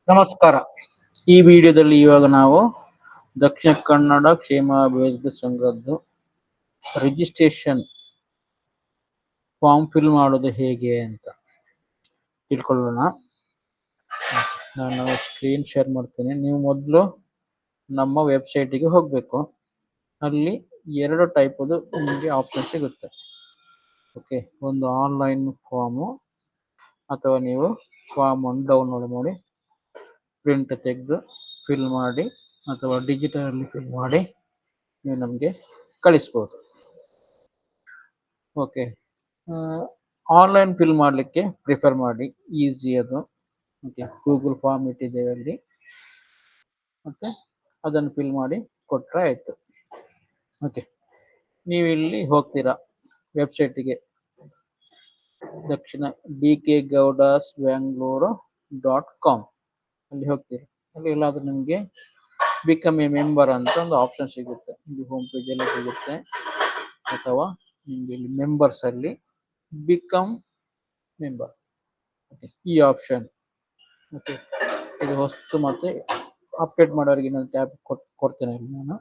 ನಮಸ್ಕಾರ. ಈ ವಿಡಿಯೋದಲ್ಲಿ ಇವಾಗ ನಾವು ದಕ್ಷಿಣ ಕನ್ನಡ ಕ್ಷೇಮಾಭಿವೃದ್ಧಿ ಸಂಘದ್ದು ರಿಜಿಸ್ಟ್ರೇಷನ್ ಫಾರ್ಮ್ ಫಿಲ್ ಮಾಡೋದು ಹೇಗೆ ಅಂತ ತಿಳ್ಕೊಳ್ಳೋಣ. ನಾನು ಸ್ಕ್ರೀನ್ ಶೇರ್ ಮಾಡ್ತೇನೆ. ನೀವು ಮೊದಲು ನಮ್ಮ ವೆಬ್ಸೈಟಿಗೆ ಹೋಗಬೇಕು. ಅಲ್ಲಿ ಎರಡು ಟೈಪದು ನಿಮಗೆ ಆಪ್ಷನ್ ಸಿಗುತ್ತೆ. ಓಕೆ, ಒಂದು ಆನ್ಲೈನ್ ಫಾರ್ಮು ಅಥವಾ ನೀವು ಫಾರ್ಮನ್ನು ಡೌನ್ಲೋಡ್ ಮಾಡಿ ಪ್ರಿಂಟ್ ತೆಗೆದು ಫಿಲ್ ಮಾಡಿ ಅಥವಾ ಡಿಜಿಟಲಲ್ಲಿ ಫಿಲ್ ಮಾಡಿ ನೀವು ನಮಗೆ ಕಳಿಸ್ಬೋದು. ಓಕೆ, ಆನ್ಲೈನ್ ಫಿಲ್ ಮಾಡಲಿಕ್ಕೆ ಪ್ರಿಫರ್ ಮಾಡಿ, ಈಸಿ ಅದು. ಓಕೆ, ಗೂಗಲ್ ಫಾರ್ಮ್ ಇಟ್ಟಿದ್ದೇವೆ ಅಲ್ಲಿ, ಮತ್ತು ಅದನ್ನು ಫಿಲ್ ಮಾಡಿ ಕೊಟ್ಟರೆ ಆಯಿತು. ಓಕೆ, ನೀವು ಇಲ್ಲಿ ಹೋಗ್ತೀರಾ ವೆಬ್ಸೈಟಿಗೆ, ದಕ್ಷಿಣ dkgowdasbangalore.com ಅಲ್ಲಿ ಹೋಗ್ತೀರಿ. ಅಲ್ಲಿ ಎಲ್ಲಾದರೂ ನಿಮಗೆ ಬಿಕಮ್ ಎ ಮೆಂಬರ್ ಅಂತ ಒಂದು ಆಪ್ಷನ್ ಸಿಗುತ್ತೆ. ಇಲ್ಲಿ ಹೋಮ್ ಪೇಜಲ್ಲಿ ಸಿಗುತ್ತೆ, ಅಥವಾ ನಿಮಗೆ ಇಲ್ಲಿ ಮೆಂಬರ್ಸ್ ಅಲ್ಲಿ ಬಿಕಮ್ ಮೆಂಬರ್, ಓಕೆ, ಈ ಆಪ್ಷನ್. ಓಕೆ, ಇದು ಹೊಸ್ತು ಮತ್ತೆ ಅಪ್ಡೇಟ್ ಮಾಡೋರಿಗೆ ನಾನು ಟ್ಯಾಬ್ ಕೊಡ್ತೇನೆ ಇಲ್ಲಿ ನಾನು.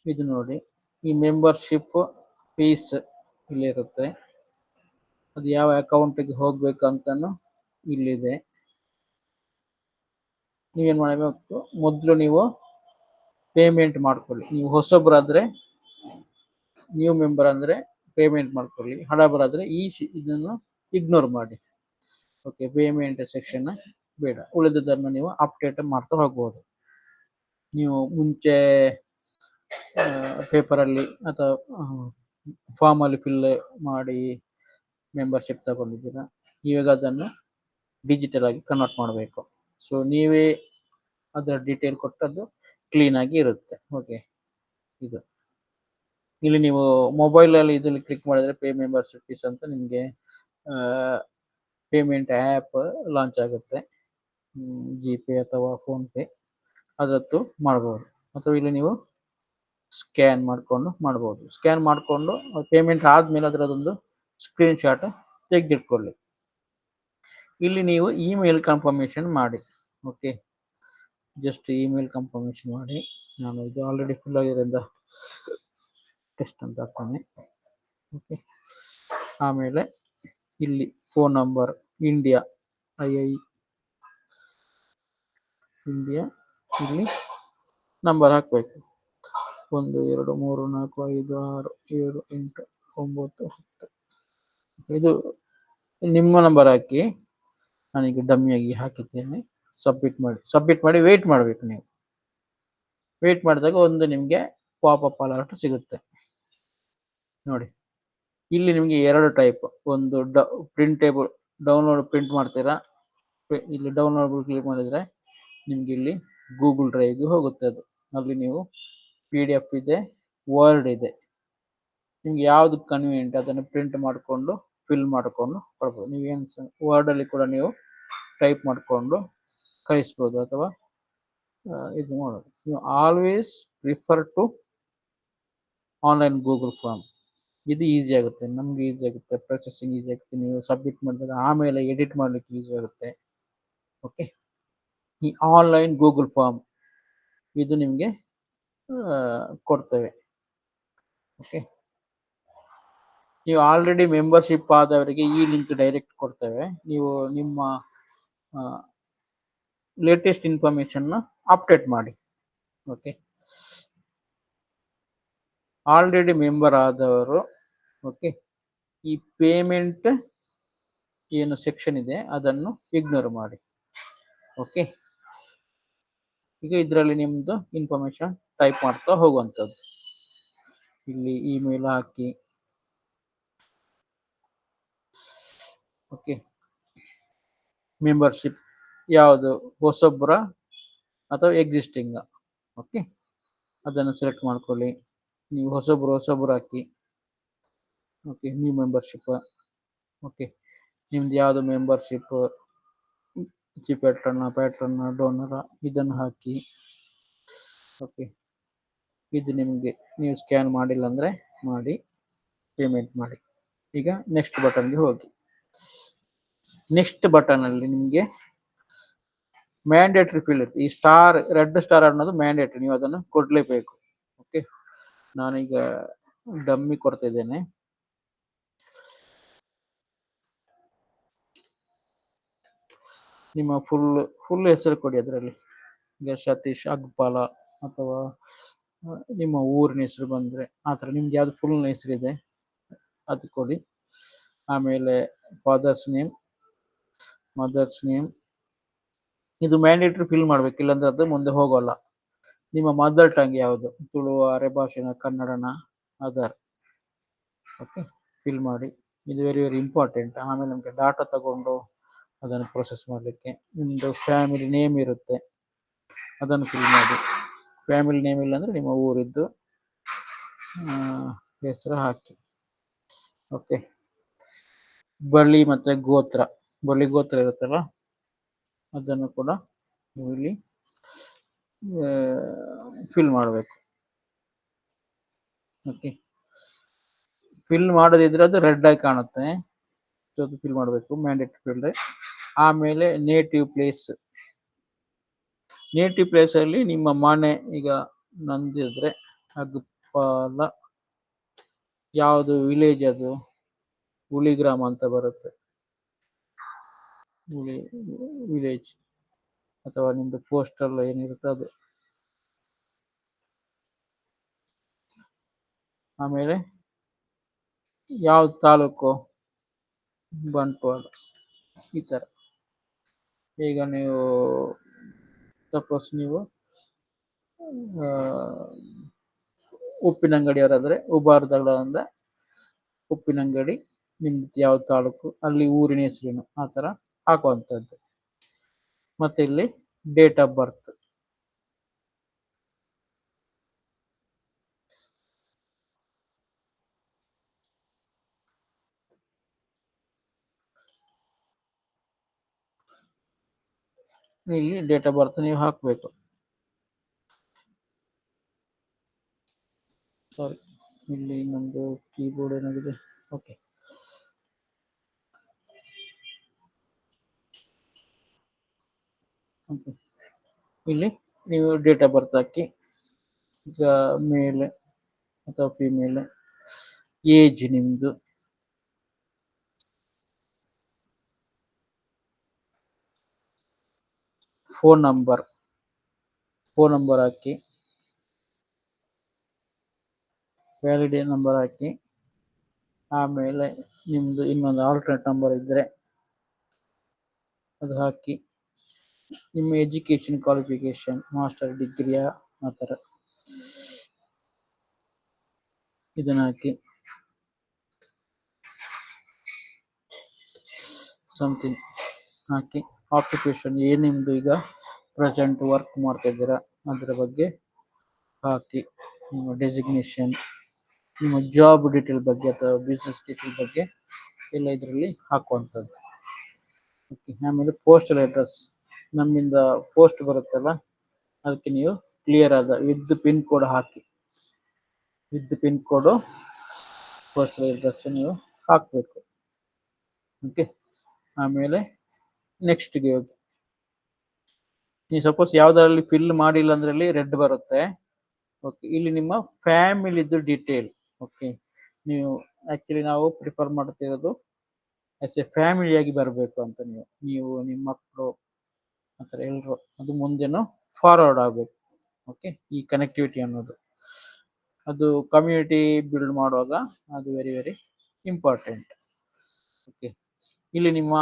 ಇದು ನೋಡಿ, ಈ ಮೆಂಬರ್ಶಿಪ್ ಫೀಸ್ ಇಲ್ಲಿರುತ್ತೆ. ಅದು ಯಾವ ಅಕೌಂಟಿಗೆ ಹೋಗ್ಬೇಕಂತನೂ ಇಲ್ಲಿದೆ. ನೀವೇನು ಮಾಡಬೇಕು, ಮೊದಲು ನೀವು ಪೇಮೆಂಟ್ ಮಾಡ್ಕೊಳ್ಳಿ. ನೀವು ಹೊಸೊಬ್ಬರಾದರೆ, ನ್ಯೂ ಮೆಂಬರ್ ಅಂದರೆ ಪೇಮೆಂಟ್ ಮಾಡ್ಕೊಳ್ಳಿ. ಹಳಬರಾದರೆ ಇದನ್ನು ಇಗ್ನೋರ್ ಮಾಡಿ. ಓಕೆ, ಪೇಮೆಂಟ್ ಸೆಕ್ಷನ್ ಬೇಡ, ಉಳಿದದನ್ನು ನೀವು ಅಪ್ಡೇಟ್ ಮಾಡ್ತಾ ಹೋಗ್ಬೋದು. ನೀವು ಮುಂಚೆ ಪೇಪರಲ್ಲಿ ಅಥವಾ ಫಾರ್ಮಲ್ಲಿ ಫಿಲ್ ಮಾಡಿ ಮೆಂಬರ್ಶಿಪ್ ತಗೊಂಡಿದ್ದೀರಾ, ಇವಾಗ ಅದನ್ನು ಡಿಜಿಟಲ್ ಆಗಿ ಕನ್ವರ್ಟ್ ಮಾಡಬೇಕು. ಸೊ ನೀವೇ ಅದರ ಡೀಟೇಲ್ ಕೊಟ್ಟದ್ದು ಕ್ಲೀನಾಗಿ ಇರುತ್ತೆ. ಓಕೆ, ಇದು ಇಲ್ಲಿ ನೀವು ಮೊಬೈಲಲ್ಲಿ ಇದರಲ್ಲಿ ಕ್ಲಿಕ್ ಮಾಡಿದರೆ ಪೇ ಮೆಂಬರ್ಶಿಪ್ ಫೀಸ್ ಅಂತ ನಿಮಗೆ ಪೇಮೆಂಟ್ ಆ್ಯಪ್ ಲಾಂಚ್ ಆಗುತ್ತೆ. ಜಿಪೇ ಅಥವಾ ಫೋನ್ಪೇ ಅದತ್ತು ಮಾಡ್ಬೋದು, ಅಥವಾ ಇಲ್ಲಿ ನೀವು ಸ್ಕ್ಯಾನ್ ಮಾಡಿಕೊಂಡು ಮಾಡ್ಬೋದು. ಸ್ಕ್ಯಾನ್ ಮಾಡಿಕೊಂಡು ಪೇಮೆಂಟ್ ಆದಮೇಲೆ ಅದರದೊಂದು ಸ್ಕ್ರೀನ್ ಶಾಟ್ ತೆಗೆದಿಟ್ಕೊಳ್ಳಿ. ಇಲ್ಲಿ ನೀವು ಇಮೇಲ್ ಕನ್ಫರ್ಮೇಷನ್ ಮಾಡಿ. ಓಕೆ, ಜಸ್ಟ್ ಇಮೇಲ್ ಕನ್ಫರ್ಮೇಷನ್ ಮಾಡಿ. ನಾನು ಇದು ಆಲ್ರೆಡಿ ಫುಲ್ ಆಗಿರೋದ್ರಿಂದ ಟೆಸ್ಟ್ ಅಂತ ಹಾಕ್ತಾನೆ. ಓಕೆ, ಆಮೇಲೆ ಇಲ್ಲಿ ಫೋನ್ ನಂಬರ್ ಇಂಡಿಯಾ ಇಂಡಿಯಾ ಇಲ್ಲಿ ನಂಬರ್ ಹಾಕಬೇಕು. 1 2 3 4 5 6 7 8 9 10. ಇದು ನಿಮ್ಮ ನಂಬರ್ ಹಾಕಿ, ನಾನೀಗ ಡಮ್ಮಿಯಾಗಿ ಹಾಕಿದ್ದೇನೆ. ಸಬ್ಮಿಟ್ ಮಾಡಿ ವೆಯ್ಟ್ ಮಾಡಬೇಕು. ನೀವು ವೆಯ್ಟ್ ಮಾಡಿದಾಗ ಒಂದು ನಿಮಗೆ ಪಾಪಪ್ ಅಲರ್ಟ್ ಸಿಗುತ್ತೆ ನೋಡಿ. ಇಲ್ಲಿ ನಿಮಗೆ ಎರಡು ಟೈಪ್, ಒಂದು ಪ್ರಿಂಟೇಬಲ್ ಡೌನ್ಲೋಡ್ ಪ್ರಿಂಟ್ ಮಾಡ್ತೀರಾ, ಇಲ್ಲಿ ಡೌನ್ಲೋಡ್ ಕ್ಲಿಕ್ ಮಾಡಿದರೆ ನಿಮಗೆ ಇಲ್ಲಿ ಗೂಗಲ್ ಡ್ರೈವ್ಗೆ ಹೋಗುತ್ತೆ. ಅದು ಅಲ್ಲಿ ನೀವು PDF ಇದೆ, ವರ್ಡ್ ಇದೆ, ನಿಮ್ಗೆ ಯಾವುದು ಕನ್ವೀನಿಯಂಟ್ ಅದನ್ನು ಪ್ರಿಂಟ್ ಮಾಡಿಕೊಂಡು ಫಿಲ್ ಮಾಡಿಕೊಂಡು ಕೊಡ್ಬೋದು. ನೀವೇನು ವರ್ಡಲ್ಲಿ ಕೂಡ ನೀವು ಟೈಪ್ ಮಾಡಿಕೊಂಡು ಕಳಿಸ್ಬೋದು, ಅಥವಾ ಇದು ಮಾಡೋದು. ನೀವು always prefer to online Google form. ಇದು ಈಸಿ ಆಗುತ್ತೆ, ನಮ್ಗೆ ಈಸಿ ಆಗುತ್ತೆ, ಪ್ರೊಸೆಸಿಂಗ್ ಈಸಿ ಆಗುತ್ತೆ. ನೀವು ಸಬ್ಮಿಟ್ ಮಾಡಿದಾಗ ಆಮೇಲೆ ಎಡಿಟ್ ಮಾಡಲಿಕ್ಕೆ ಈಸಿ ಆಗುತ್ತೆ. ಓಕೆ, ಈ ಆನ್ಲೈನ್ ಗೂಗಲ್ ಫಾರ್ಮ್ ಇದು ನಿಮಗೆ ಕೊಡ್ತೇವೆ. ಓಕೆ, ನೀವು ಆಲ್ರೆಡಿ ಮೆಂಬರ್ಶಿಪ್ ಆದವರಿಗೆ ಈ ಲಿಂಕ್ ಡೈರೆಕ್ಟ್ ಕೊಡ್ತೇವೆ. ನೀವು ನಿಮ್ಮ ಲೇಟೆಸ್ಟ್ ಇನ್ಫಾರ್ಮೇಷನ್ನ ಅಪ್ಡೇಟ್ ಮಾಡಿ. ಓಕೆ, ಆಲ್ರೆಡಿ ಮೆಂಬರ್ ಆದವರು, ಓಕೆ, ಈ ಪೇಮೆಂಟ್ ಏನು ಸೆಕ್ಷನ್ ಇದೆ ಅದನ್ನು ಇಗ್ನೋರ್ ಮಾಡಿ. ಓಕೆ, ಈಗ ಇದರಲ್ಲಿ ನಿಮ್ಮದು ಇನ್ಫಾರ್ಮೇಷನ್ ಟೈಪ್ ಮಾಡ್ತಾ ಹೋಗುವಂಥದ್ದು. ಇಲ್ಲಿ ಇಮೇಲ್ ಹಾಕಿ. ಓಕೆ, ಮೆಂಬರ್ಶಿಪ್ ಯಾವುದು, ಹೊಸೊಬ್ಬರ ಅಥವಾ ಎಕ್ಸಿಸ್ಟಿಂಗ್. ಓಕೆ, ಅದನ್ನು ಸೆಲೆಕ್ಟ್ ಮಾಡ್ಕೊಳ್ಳಿ. ನೀವು ಹೊಸೊಬ್ಬರು ಹಾಕಿ. Okay, new membership. ಓಕೆ, ನಿಮ್ದು ಯಾವುದು ಮೆಂಬರ್ಶಿಪ್, ಪ್ಯಾಟ್ರನ್ನ ಡೋನರ, ಇದನ್ನು ಹಾಕಿ. ಓಕೆ, ಇದು ನಿಮಗೆ ನೀವು ಸ್ಕ್ಯಾನ್ ಮಾಡಿಲ್ಲ ಅಂದರೆ ಮಾಡಿ ಪೇಮೆಂಟ್ ಮಾಡಿ. ಈಗ ನೆಕ್ಸ್ಟ್ ಬಟನ್ಗೆ ಹೋಗಿ. ನೆಕ್ಸ್ಟ್ ಬಟನಲ್ಲಿ ನಿಮಗೆ ಮ್ಯಾಂಡೇಟ್ರಿ ಫೀಲ್ಡ್ ಇರುತ್ತೆ. ಈ ಸ್ಟಾರ್, ರೆಡ್ ಸ್ಟಾರ್ ಅನ್ನೋದು ಮ್ಯಾಂಡೇಟ್ರಿ, ನೀವು ಅದನ್ನು ಕೊಡ್ಲೇಬೇಕು. ಓಕೆ, ನಾನೀಗ ಡಮ್ಮಿ ಕೊಡ್ತಾ ಇದ್ದೇನೆ. ನಿಮ್ಮ ಫುಲ್ ಹೆಸರು ಕೊಡಿ ಅದರಲ್ಲಿ. ಈಗ ಸತೀಶ್ ಅಗ್ಪಾಲ ಅಥವಾ ನಿಮ್ಮ ಊರಿನ ಹೆಸರು ಬಂದ್ರೆ ಆ ಥರ ನಿಮ್ಗೆ ಯಾವ್ದು ಫುಲ್ ಹೆಸರಿದೆ ಅದು ಕೊಡಿ. ಆಮೇಲೆ ಫಾದರ್ಸ್ ನೇಮ್, ಮದರ್ಸ್ ನೇಮ್, ಇದು ಮ್ಯಾಂಡೇಟ್ರಿ ಫಿಲ್ ಮಾಡ್ಬೇಕು, ಇಲ್ಲಾಂದ್ರೆ ಅದು ಮುಂದೆ ಹೋಗೋಲ್ಲ. ನಿಮ್ಮ ಮದರ್ ಟಂಗ್ ಯಾವುದು, ತುಳು, ಅರೆ ಭಾಷೆನ, ಕನ್ನಡನ, ಅದರ್. ಓಕೆ, ಫಿಲ್ ಮಾಡಿ. ಇದು ವೆರಿ ವೆರಿ ಇಂಪಾರ್ಟೆಂಟ್. ಆಮೇಲೆ ನಮಗೆ ಡಾಟಾ ತಗೊಂಡು ಅದನ್ನು ಪ್ರೊಸೆಸ್ ಮಾಡಲಿಕ್ಕೆ ನಿಮ್ಮದು ಫ್ಯಾಮಿಲಿ ನೇಮ್ ಇರುತ್ತೆ, ಅದನ್ನು ಫಿಲ್ ಮಾಡಿ. ಫ್ಯಾಮಿಲಿ ನೇಮ್ ಇಲ್ಲ ಅಂದರೆ ನಿಮ್ಮ ಊರಿದ್ದು ಹೆಸರು ಹಾಕಿ. ಓಕೆ, ಬಳಿ ಮತ್ತು ಗೋತ್ರ, ಬಳಿ ಗೋತ್ರ ಇರುತ್ತಲ್ಲ ಅದನ್ನು ಕೂಡ ನೀವು ಇಲ್ಲಿ ಫಿಲ್ ಮಾಡಬೇಕು. ಓಕೆ, ಫಿಲ್ ಮಾಡದಿದ್ರೆ ಅದು ರೆಡ್ ಆಗಿ ಕಾಣುತ್ತೆ, ಅದು ಫಿಲ್ ಮಾಡಬೇಕು, ಮ್ಯಾಂಡೇಟರಿ ಫೀಲ್ಡ್. ಆಮೇಲೆ ನೇಟಿವ್ ಪ್ಲೇಸ್, ನೇಟಿವ್ ಪ್ಲೇಸಲ್ಲಿ ನಿಮ್ಮ ಮನೆ, ಈಗ ನಂದಿದ್ರೆ ಅಗ್ಪಾಲ, ಯಾವುದು ವಿಲೇಜ್, ಅದು ಹುಲಿಗ್ರಾಮ ಅಂತ ಬರುತ್ತೆ, ವಿಲೇಜ್ ಅಥವಾ ನಿಮ್ಮದು ಪೋಸ್ಟಲ್ ಏನಿರುತ್ತೆ ಅದು. ಆಮೇಲೆ ಯಾವ್ದು ತಾಲೂಕು, ಬಂಟ್ವಾಳ, ಈ ಥರ. ಈಗ ನೀವು ಸಪೋಸ್ ನೀವು ಉಪ್ಪಿನಂಗಡಿಯವರಾದರೆ ಉಬಾರದಲ್ಲಿಂದ ಉಪ್ಪಿನಂಗಡಿ, ನಿಮ್ದು ಯಾವ ತಾಲೂಕು, ಅಲ್ಲಿ ಊರಿನ ಹೆಸರೇನು, ಆ ಥರ ಹಾಕುವಂಥದ್ದು. ಮತ್ತೆ ಇಲ್ಲಿ ಡೇಟ್ ಆಫ್ ಬರ್ತ್, ಇಲ್ಲಿ ಡೇಟ್ ಆಫ್ ಬರ್ತ್ ನೀವು ಹಾಕಬೇಕು. ಸಾರಿ, ಇಲ್ಲಿ ನಮ್ಮದು ಕೀಬೋರ್ಡ್ ಏನಾಗಿದೆ. ಓಕೆ, ಓಕೆ, ಇಲ್ಲಿ ನೀವು ಡೇಟ್ ಆಫ್ ಬರ್ತ್ ಹಾಕಿ. ಈಗ ಮೇಲ್ ಅಥವಾ ಫಿಮೇಲ್, ಏಜ್ ನಿಮ್ಮದು, ಫೋನ್ ನಂಬರ್ ಹಾಕಿ, ವ್ಯಾಲಿಡ್ ನಂಬರ್ ಹಾಕಿ. ಆಮೇಲೆ ನಿಮ್ಮದು ಇನ್ನೊಂದು ಆಲ್ಟರ್ನೇಟ್ ನಂಬರ್ ಇದ್ದರೆ ಅದು ಹಾಕಿ. ನಿಮ್ಮ ಎಜುಕೇಷನ್ ಕ್ವಾಲಿಫಿಕೇಷನ್, ಮಾಸ್ಟರ್ ಡಿಗ್ರಿಯಾ, ಆ ಥರ ಇದನ್ನು ಹಾಕಿ. ಸಮಥಿಂಗ್ ಹಾಕಿ. ಆಕ್ಯುಪೇಷನ್, ಏನು ನಿಮ್ಮದು ಈಗ ಪ್ರೆಸೆಂಟ್ ವರ್ಕ್ ಮಾಡ್ತಾ ಇದ್ದೀರಾ ಅದರ ಬಗ್ಗೆ ಹಾಕಿ. ನಿಮ್ಮ ಡೆಸಿಗ್ನೇಷನ್, ನಿಮ್ಮ ಜಾಬ್ ಡೀಟೇಲ್ ಬಗ್ಗೆ ಅಥವಾ ಬಿಸ್ನೆಸ್ ಡೀಟೇಲ್ ಬಗ್ಗೆ ಎಲ್ಲ ಇದರಲ್ಲಿ ಹಾಕುವಂಥದ್ದು. ಓಕೆ, ಆಮೇಲೆ ಪೋಸ್ಟಲ್ ಅಡ್ರೆಸ್, ನಮ್ಮಿಂದ ಪೋಸ್ಟ್ ಬರುತ್ತಲ್ಲ ಅದಕ್ಕೆ ನೀವು ಕ್ಲಿಯರ್ ಆದ with pin code hockey. With pin code postal address ನೀವು ಹಾಕಬೇಕು. ಓಕೆ, ಆಮೇಲೆ ನೆಕ್ಸ್ಟ್ಗೆ ಹೋಗಿ. ನೀವು ಸಪೋಸ್ ಯಾವುದರಲ್ಲಿ ಫಿಲ್ ಮಾಡಿಲ್ಲ ಅಂದ್ರಲ್ಲಿ ರೆಡ್ ಬರುತ್ತೆ. ಓಕೆ, ಇಲ್ಲಿ ನಿಮ್ಮ ಫ್ಯಾಮಿಲಿದು ಡೀಟೇಲ್. ಓಕೆ, ನೀವು ಆ್ಯಕ್ಚುಲಿ ನಾವು ಪ್ರಿಫರ್ ಮಾಡ್ತಿರೋದು ಆಸ್ ಎ ಫ್ಯಾಮಿಲಿಯಾಗಿ ಬರಬೇಕು ಅಂತ. ನೀವು ನಿಮ್ಮ ಮಕ್ಕಳು ಆ ಥರ ಎಲ್ಲರೂ ಅದು ಮುಂದೆನೂ ಫಾರ್ವರ್ಡ್ ಆಗಬೇಕು. ಓಕೆ, ಈ ಕನೆಕ್ಟಿವಿಟಿ ಅನ್ನೋದು ಅದು ಕಮ್ಯುನಿಟಿ ಬಿಲ್ಡ್ ಮಾಡುವಾಗ ಅದು ವೆರಿ ವೆರಿ ಇಂಪಾರ್ಟೆಂಟ್. ಓಕೆ, ಇಲ್ಲಿ ನಿಮ್ಮ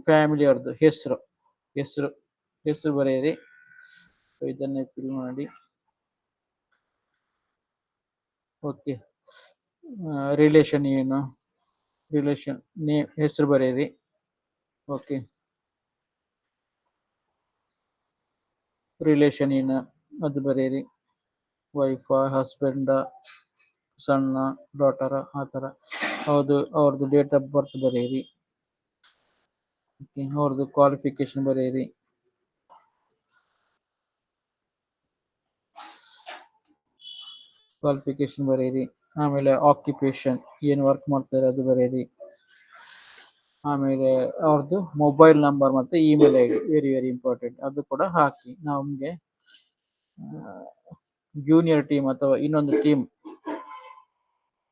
ಫ್ಯಾಮಿಲಿಯವ್ರದ್ದು ಹೆಸರು ಬರೆಯಿರಿ. ಇದನ್ನೇ ಫಿಲ್ ಮಾಡಿ. ಓಕೆ, ರಿಲೇಷನ್ ಏನು, ರಿಲೇಷನ್ ನೇಮ್, ಹೆಸರು ಬರೆಯಿರಿ. ಓಕೆ, ರಿಲೇಷನ್ ಏನು ಅದು ಬರೆಯಿರಿ. ವೈಫ, ಹಸ್ಬೆಂಡ, ಸಣ್ಣ, ಡಾಟರ, ಆ ಥರ. ಅವ್ರದ್ದು ಡೇಟ್ ಆಫ್ ಬರ್ತ್ ಬರೆಯಿರಿ. ಓಕೆ, ಅವ್ರದ್ದು ಕ್ವಾಲಿಫಿಕೇಶನ್ ಬರೆಯಿರಿ. ಆಮೇಲೆ ಆಕ್ಯುಪೇಷನ್, ಏನು ವರ್ಕ್ ಮಾಡ್ತಾರೆ ಅದು ಬರೆಯಿರಿ. ಆಮೇಲೆ ಅವ್ರದ್ದು ಮೊಬೈಲ್ ನಂಬರ್ ಮತ್ತು email I D very very important, ಅದು ಕೂಡ ಹಾಕಿ. ನಮಗೆ ಜೂನಿಯರ್ ಟೀಮ್ ಅಥವಾ ಇನ್ನೊಂದು ಟೀಮ್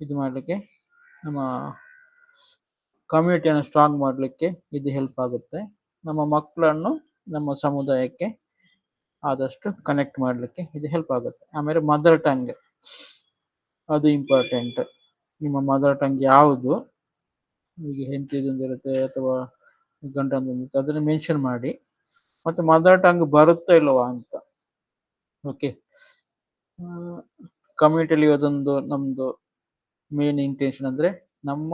ಇದು ಮಾಡಲಿಕ್ಕೆ, ನಮ್ಮ ಕಮ್ಯುನಿಟಿಯನ್ನು ಸ್ಟ್ರಾಂಗ್ ಮಾಡಲಿಕ್ಕೆ ಇದು ಹೆಲ್ಪ್ ಆಗುತ್ತೆ. ನಮ್ಮ ಮಕ್ಕಳನ್ನು ನಮ್ಮ ಸಮುದಾಯಕ್ಕೆ ಆದಷ್ಟು ಕನೆಕ್ಟ್ ಮಾಡಲಿಕ್ಕೆ ಇದು ಹೆಲ್ಪ್ ಆಗುತ್ತೆ. ಆಮೇಲೆ ಮದರ್ ಟಂಗ್, ಅದು ಇಂಪಾರ್ಟೆಂಟ್. ನಿಮ್ಮ ಮದರ್ ಟಂಗ್ ಯಾವುದು, ಈಗ ಹೆಂಡತಿದೊಂದಿರುತ್ತೆ ಅಥವಾ ಗಂಡಂದೊಂದಿರುತ್ತೆ, ಅದನ್ನು ಮೆನ್ಷನ್ ಮಾಡಿ. ಮತ್ತು ಮದರ್ ಟಂಗ್ ಬರುತ್ತಾ ಇಲ್ಲವಾ ಅಂತ. ಓಕೆ, ಕಮ್ಯುನಿಟಿಯಲ್ಲಿ ಅದೊಂದು ನಮ್ಮದು ಮೇನ್ ಇಂಟೆನ್ಷನ್ ಅಂದರೆ ನಮ್ಮ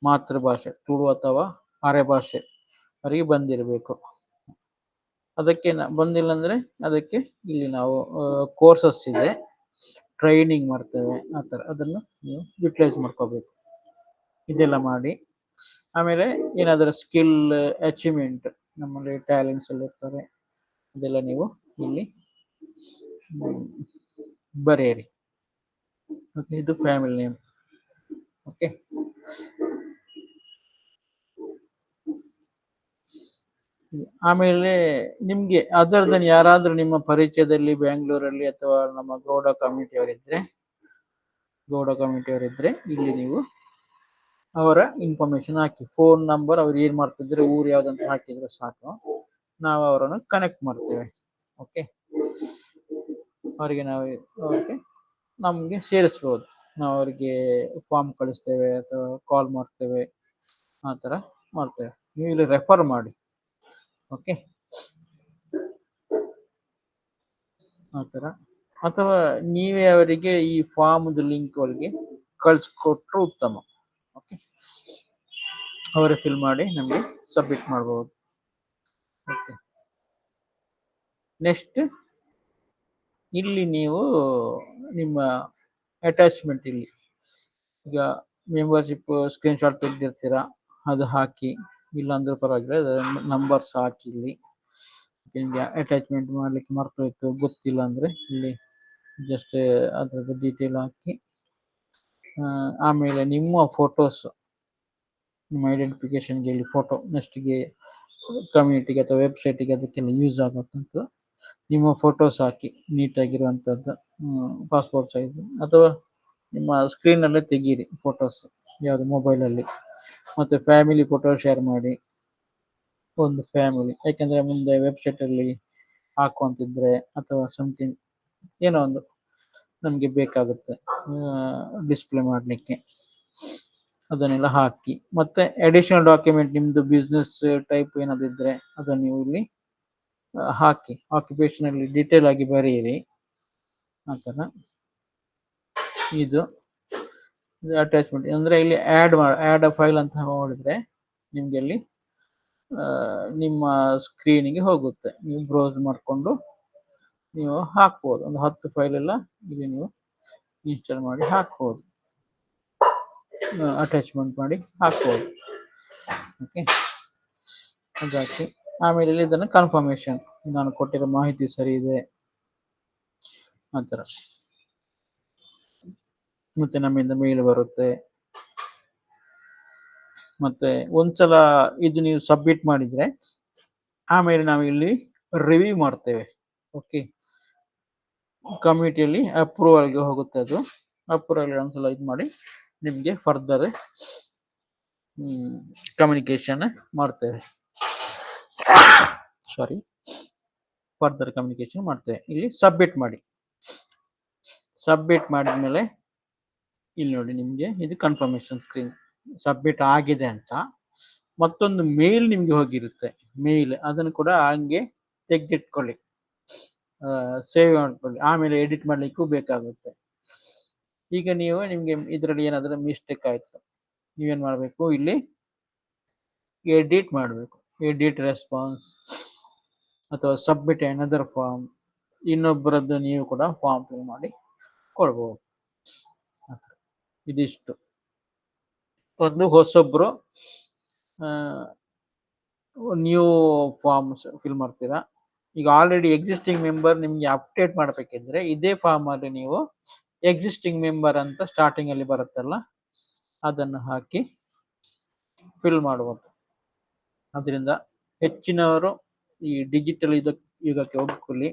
ಮಾತೃಭಾಷೆ ತುಳು ಅಥವಾ ಅರೆ ಭಾಷೆ ಅವರಿಗೆ ಬಂದಿರಬೇಕು. ಅದಕ್ಕೆ ಬಂದಿಲ್ಲ ಅಂದರೆ ಅದಕ್ಕೆ ಇಲ್ಲಿ ನಾವು ಕೋರ್ಸಸ್ ಇದೆ, ಟ್ರೈನಿಂಗ್ ಮಾಡ್ತೇವೆ, ಆ ಥರ ಅದನ್ನು ನೀವು ಯುಟಿಲೈಸ್ ಮಾಡ್ಕೋಬೇಕು. ಇದೆಲ್ಲ ಮಾಡಿ ಆಮೇಲೆ ಏನಾದರೂ ಸ್ಕಿಲ್ ಅಚೀವ್ಮೆಂಟ್, ನಮ್ಮಲ್ಲಿ ಟ್ಯಾಲೆಂಟ್ಸ್ ಎಲ್ಲ ಇರ್ತಾರೆ, ಅದೆಲ್ಲ ನೀವು ಇಲ್ಲಿ ಬರೆಯಿರಿ. ಓಕೆ, ಇದು ಫ್ಯಾಮಿಲಿ ನೇಮ್. ಓಕೆ, ಆಮೇಲೆ ನಿಮಗೆ ಅದರ್ ದೆನ್ ಯಾರಾದರೂ ನಿಮ್ಮ ಪರಿಚಯದಲ್ಲಿ ಬೆಂಗಳೂರಲ್ಲಿ ಅಥವಾ ನಮ್ಮ ಗೌಡ ಕಮ್ಯುನಿಟಿಯವರಿದ್ದರೆ ಇಲ್ಲಿ ನೀವು ಅವರ ಇನ್ಫಾರ್ಮೇಶನ್ ಹಾಕಿ, ಫೋನ್ ನಂಬರ್, ಅವ್ರು ಏನು ಮಾಡ್ತಿದ್ರೆ, ಊರು ಯಾವುದಂತ ಹಾಕಿದ್ರೆ ಸಾಕು, ನಾವು ಅವರನ್ನು ಕನೆಕ್ಟ್ ಮಾಡ್ತೇವೆ. ಓಕೆ, ಅವರಿಗೆ ನಮಗೆ ಸೇರಿಸ್ಬೋದು. ನಾವು ಅವರಿಗೆ ಫಾರ್ಮ್ ಕಳಿಸ್ತೇವೆ ಅಥವಾ ಕಾಲ್ ಮಾಡ್ತೇವೆ, ಆ ಥರ ಮಾಡ್ತೇವೆ. ನೀವು ಇಲ್ಲಿ ರೆಫರ್ ಮಾಡಿ. ಓಕೆ, ಆ ಥರ. ಅಥವಾ ನೀವೇ ಅವರಿಗೆ ಈ ಫಾರ್ಮ್ದು ಲಿಂಕ್ ಅವರಿಗೆ ಕಳಿಸ್ಕೊಟ್ರು ಉತ್ತಮ. ಓಕೆ, ಅವರೇ ಫಿಲ್ ಮಾಡಿ ನಮಗೆ ಸಬ್ಮಿಟ್ ಮಾಡ್ಬೋದು. ಓಕೆ, ನೆಕ್ಸ್ಟ್ ಇಲ್ಲಿ ನೀವು ನಿಮ್ಮ ಅಟ್ಯಾಚ್ಮೆಂಟ್, ಇಲ್ಲಿ ಈಗ ಮೆಂಬರ್ಶಿಪ್ ಸ್ಕ್ರೀನ್ಶಾಟ್ ತೆಗೆದಿರ್ತೀರಾ, ಅದು ಹಾಕಿ, ಇಲ್ಲಾಂದ್ರೆ ಪರವಾಗಿಲ್ಲ ನಂಬರ್ಸ್ ಹಾಕಿ. ಇಲ್ಲಿ ನಿಮಗೆ ಅಟ್ಯಾಚ್ಮೆಂಟ್ ಮಾಡಲಿಕ್ಕೆ ಮರ್ತೋಯ್ತು, ಗೊತ್ತಿಲ್ಲ ಅಂದರೆ ಇಲ್ಲಿ ಜಸ್ಟ್ ಅದರದ್ದು ಡೀಟೇಲ್ ಹಾಕಿ. ಆಮೇಲೆ ನಿಮ್ಮ ಫೋಟೋಸ್, ನಿಮ್ಮ ಐಡೆಂಟಿಫಿಕೇಶನ್ಗೆ ಇಲ್ಲಿ ಫೋಟೋ, ನೆಕ್ಸ್ಟಿಗೆ ಕಮ್ಯುನಿಟಿಗೆ ಅಥವಾ ವೆಬ್ಸೈಟಿಗೆ ಅದಕ್ಕೆಲ್ಲ ಯೂಸ್ ಆಗುತ್ತಂತ ನಿಮ್ಮ ಫೋಟೋಸ್ ಹಾಕಿ, ನೀಟಾಗಿರುವಂಥದ್ದು, ಪಾಸ್ಪೋರ್ಟ್ ಸೈಜ್ ಅಥವಾ ನಿಮ್ಮ ಸ್ಕ್ರೀನಲ್ಲೇ ತೆಗೀರಿ ಫೋಟೋಸ್, ಯಾವುದು ಮೊಬೈಲಲ್ಲಿ. ಮತ್ತು ಫ್ಯಾಮಿಲಿ ಫೋಟೋ ಶೇರ್ ಮಾಡಿ, ಒಂದು ಫ್ಯಾಮಿಲಿ, ಯಾಕೆಂದರೆ ಮುಂದೆ ವೆಬ್ಸೈಟಲ್ಲಿ ಹಾಕುವಂತಿದ್ರೆ ಅಥವಾ ಸಮಥಿಂಗ್ ಏನೋ ಒಂದು ನಮಗೆ ಬೇಕಾಗುತ್ತೆ ಡಿಸ್ಪ್ಲೇ ಮಾಡಲಿಕ್ಕೆ, ಅದನ್ನೆಲ್ಲ ಹಾಕಿ. ಮತ್ತು ಅಡಿಷನಲ್ ಡಾಕ್ಯುಮೆಂಟ್, ನಿಮ್ಮದು ಬಿಸ್ನೆಸ್ ಟೈಪ್ ಏನಾದಿದ್ದರೆ ಅದನ್ನು ನೀವು ಇಲ್ಲಿ ಹಾಕಿ, ಆಕ್ಯುಪೇಷನಲ್ಲಿ ಡೀಟೇಲ್ ಆಗಿ ಬರೆಯಿರಿ, ಆ ಥರ. ಇದು ಅಟ್ಯಾಚ್ಮೆಂಟ್ ಅಂದರೆ ಇಲ್ಲಿ ಆ್ಯಡ್ ಅ ಫೈಲ್ ಅಂತ ಮಾಡಿದರೆ ನಿಮಗೆ ಅಲ್ಲಿ ನಿಮ್ಮ ಸ್ಕ್ರೀನಿಗೆ ಹೋಗುತ್ತೆ, ನೀವು ಬ್ರೌಸ್ ಮಾಡಿಕೊಂಡು ನೀವು ಹಾಕ್ಬೋದು. ಒಂದು 10 ಫೈಲೆಲ್ಲ ಇಲ್ಲಿ ನೀವು ಇನ್ಸ್ಟಾಲ್ ಮಾಡಿ ಹಾಕ್ಬೋದು, ಅಟ್ಯಾಚ್ಮೆಂಟ್ ಮಾಡಿ ಹಾಕ್ಬೋದು. ಓಕೆ, ಅದಾಕಿ ಆಮೇಲೆ ಇಲ್ಲಿ ಇದನ್ನು ಕನ್ಫರ್ಮೇಷನ್, ನಾನು ಕೊಟ್ಟಿರೋ ಮಾಹಿತಿ ಸರಿ ಇದೆ ಆ ಥರ. ಮತ್ತು ನಮ್ಮಿಂದ ಮೇಲ್ ಬರುತ್ತೆ. ಮತ್ತು ಒಂದ್ಸಲ ಇದು ನೀವು ಸಬ್ಮಿಟ್ ಮಾಡಿದರೆ ಆಮೇಲೆ ನಾವು ಇಲ್ಲಿ ರಿವ್ಯೂ ಮಾಡ್ತೇವೆ. ಓಕೆ, ಕಮ್ಯುನಿಟಿಯಲ್ಲಿ ಅಪ್ರೂವಲ್ಗೆ ಹೋಗುತ್ತೆ, ಅದು ಅಪ್ರೂವಲ್ ಒಂದ್ಸಲ ಇದು ಮಾಡಿ ನಿಮಗೆ ಫರ್ದರ್ ಕಮ್ಯುನಿಕೇಷನ್ ಮಾಡ್ತೇವೆ. ಫರ್ದರ್ ಕಮ್ಯುನಿಕೇಷನ್ ಮಾಡ್ತೇವೆ. ಇಲ್ಲಿ ಸಬ್ಮಿಟ್ ಮಾಡಿ. ಸಬ್ಮಿಟ್ ಮಾಡಿದ್ಮೇಲೆ ಇಲ್ಲಿ ನೋಡಿ, ನಿಮಗೆ ಇದು ಕನ್ಫರ್ಮೇಷನ್ ಸ್ಕ್ರೀನ್ ಸಬ್ಮಿಟ್ ಆಗಿದೆ ಅಂತ ಮತ್ತೊಂದು ಮೇಲ್ ನಿಮಗೆ ಹೋಗಿರುತ್ತೆ, ಮೇಲ್, ಅದನ್ನು ಕೂಡ ಹಂಗೆ ತೆಗೆದಿಟ್ಕೊಳ್ಳಿ, ಸೇವ್ ಮಾಡ್ಕೊಳ್ಳಿ, ಆಮೇಲೆ ಎಡಿಟ್ ಮಾಡಲಿಕ್ಕೂ ಬೇಕಾಗುತ್ತೆ. ಈಗ ನಿಮಗೆ ಇದರಲ್ಲಿ ಏನಾದರೂ ಮಿಸ್ಟೇಕ್ ಆಯಿತು, ನೀವೇನು ಮಾಡಬೇಕು, ಇಲ್ಲಿ ಎಡಿಟ್ ಮಾಡಬೇಕು, ಎಡಿಟ್ ರೆಸ್ಪಾನ್ಸ್ ಅಥವಾ ಸಬ್ಮಿಟ್ ಅನದರ್ ಫಾರ್ಮ್, ಇನ್ನೊಬ್ಬರದ್ದು ನೀವು ಕೂಡ ಫಾರ್ಮ್ ಫಿಲ್ ಮಾಡಿ ಕೊಡ್ಬೋದು. ಇದಿಷ್ಟು. ಒಂದು ಹೊಸೊಬ್ಬರು ನ್ಯೂ ಫಾರ್ಮ್ಸ್ ಫಿಲ್ ಮಾಡ್ತೀರಾ. ಈಗ ಆಲ್ರೆಡಿ ಎಕ್ಸಿಸ್ಟಿಂಗ್ ಮೆಂಬರ್ ನಿಮಗೆ ಅಪ್ಡೇಟ್ ಮಾಡಬೇಕಿದ್ರೆ ಇದೇ ಫಾರ್ಮಲ್ಲಿ ನೀವು ಎಕ್ಸಿಸ್ಟಿಂಗ್ ಮೆಂಬರ್ ಅಂತ ಸ್ಟಾರ್ಟಿಂಗಲ್ಲಿ ಬರುತ್ತಲ್ಲ, ಅದನ್ನು ಹಾಕಿ ಫಿಲ್ ಮಾಡುವಂಥ ಅದರಿಂದ ಹೆಚ್ಚಿನವರು ಈ ಡಿಜಿಟಲ್ ಯುಗಕ್ಕೆ ಒಗ್ಗಿಕೊಳ್ಳಿ,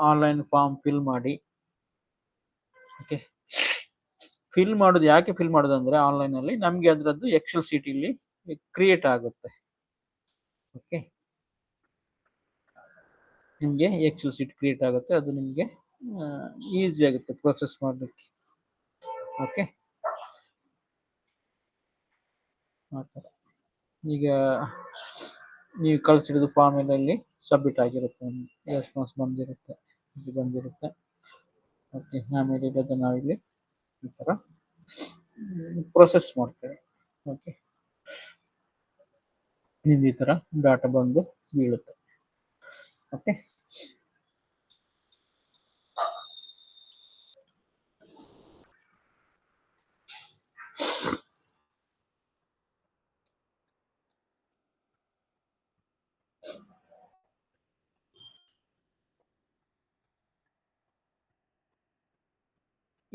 ಆನ್ಲೈನ್ ಫಾರ್ಮ್ ಫಿಲ್ ಮಾಡಿ. ಓಕೆ, ಫಿಲ್ ಮಾಡೋದು ಯಾಕೆ ಫಿಲ್ ಮಾಡೋದು ಅಂದರೆ ಆನ್ಲೈನಲ್ಲಿ ನಮಗೆ ಅದರದ್ದು ಎಕ್ಸೆಲ್ ಶೀಟ್ ಇಲ್ಲಿ ಕ್ರಿಯೇಟ್ ಆಗುತ್ತೆ. ಓಕೆ, ನಿಮಗೆ ಎಕ್ಸೆಲ್ ಶೀಟ್ ಕ್ರಿಯೇಟ್ ಆಗುತ್ತೆ, ಅದು ನಿಮಗೆ ಈಸಿ ಆಗುತ್ತೆ ಪ್ರೊಸೆಸ್ ಮಾಡಲಿಕ್ಕೆ. ಓಕೆ, ಈಗ ನೀವು ಕಳಿಸಿರೋದು ಫಾರ್ಮೇಲಲ್ಲಿ ಸಬ್ಮಿಟ್ ಆಗಿರುತ್ತೆ, ರೆಸ್ಪಾನ್ಸ್ ಬಂದಿರುತ್ತೆ, ಇದು ಬಂದಿರುತ್ತೆ. ಓಕೆ, ಆಮೇಲೆ ಇದನ್ನು ನಾವಿಲ್ಲಿ ಈ ಥರ ಪ್ರೊಸೆಸ್ ಮಾಡ್ತೇವೆ. ಓಕೆ, ನಿಮ್ಗೆ ಈ ಥರ ಡಾಟಾ ಬಂದು ಬೀಳುತ್ತೆ. ಓಕೆ,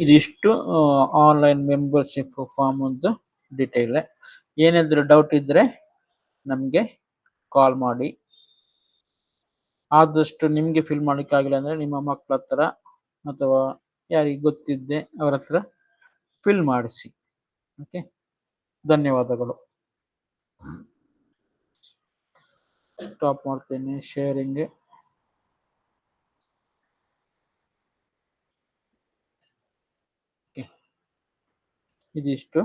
ಇದಿಷ್ಟು ಆನ್ಲೈನ್ ಮೆಂಬರ್ಶಿಪ್ ಫಾರ್ಮ್ ಒಂದು ಡೀಟೇಲ್. ಏನಾದರೂ ಡೌಟ್ ಇದ್ದರೆ ನಮಗೆ ಕಾಲ್ ಮಾಡಿ. ಆದಷ್ಟು ನಿಮಗೆ ಫಿಲ್ ಮಾಡಲಿಕ್ಕಾಗಿಲ್ಲ ಅಂದರೆ ನಿಮ್ಮ ಮಕ್ಕಳ ಹತ್ರ ಅಥವಾ ಯಾರಿಗೆ ಗೊತ್ತಿದ್ದೆ ಅವರ ಹತ್ರ ಫಿಲ್ ಮಾಡಿಸಿ. ಓಕೆ, ಧನ್ಯವಾದಗಳು. ಸ್ಟಾಪ್ ಮಾಡ್ತೇನೆ ಶೇರಿಂಗ್. ಇದಿಷ್ಟು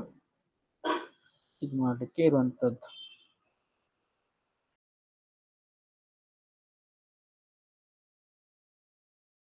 ಇದು ಮಾಡಲಿಕ್ಕೆ ಇರುವಂಥದ್ದು.